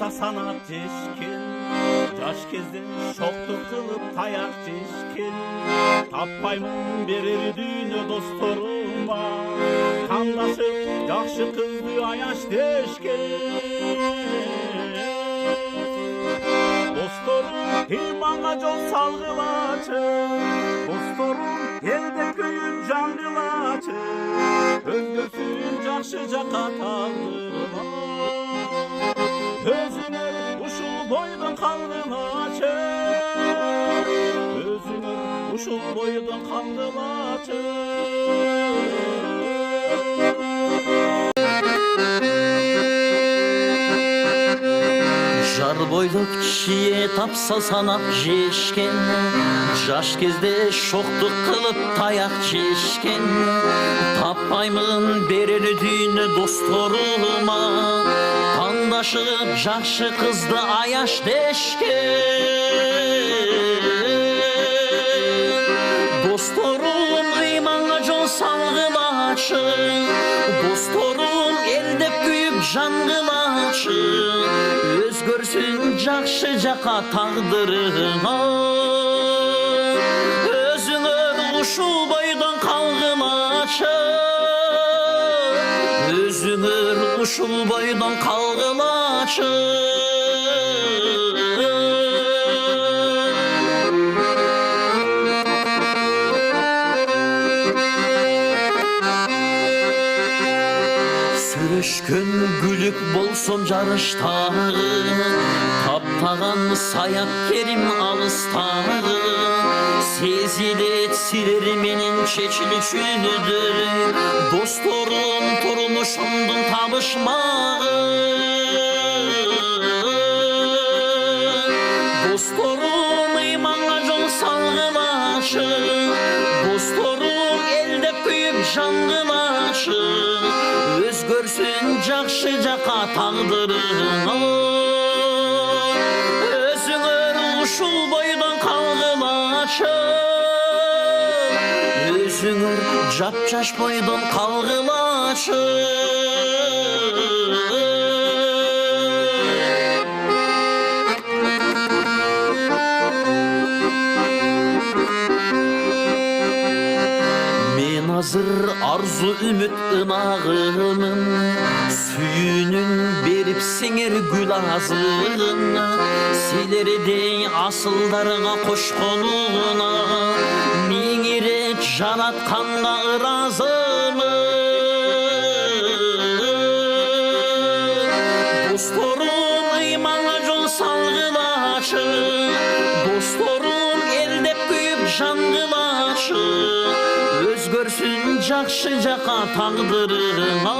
tapsa sanat ceşkin, Жаш кезден шоқтық қылып таяқ жешкен, Таппаймын берер дүйнө досторыма, Қандашып жақшы қызды аяш дешкен. Досторым иманға жол салғылачы, Досторым елде күйіп жаңғылачы, Өзгөрсүн жақшы жаққа тағдырыма, Өзүңөр ушул бойдон калгылачы, Өзүңөр ушул бойдон калгылачы. Жар бойлық кишие тапса санап жешкен, Жаш кезде шоқтық қылып таяқ жешкен, Таппаймын берер дүйнө досторыма, Тандашып жақшы қызды аяш дешкен. Досторым иманға жол салғылачы, Досторым елдеп күйіп жаңғылачы, Өзгөрсүн жақшы жаққа тағдырыңа, Өзүңөр ушул бойдон калгылачы, Өзүңөр ушул бойдон калгылачы. Сүрөшкөн гүлүк болсом жарыштагы, Таптаган саяк керим алыстагы, Сезилет силер менен чечилишүүдөр, Досторум турмушумдун табышмагы. Досторум иманга жол салгылачы, Досторум элдеп күйүп жангылачы, Өзгөрсүн жақшы жаққа тағдырыңа, Өзүңөр ушул бойдон калгылачы, Өзүңөр жапжаш бойдон калгылачы. Азыр арзу үміт ынағымын, Сүйінін беріп сеңер гүл азын, Силердей асылдарға қошқонуна, Меңерек жаратқанға ыразымын. Досторым иманға жол салғылачы, Досторым елдеп күйіп жаңғылачы, Өзгөрсүн жақшы жаққа тағдырыңа,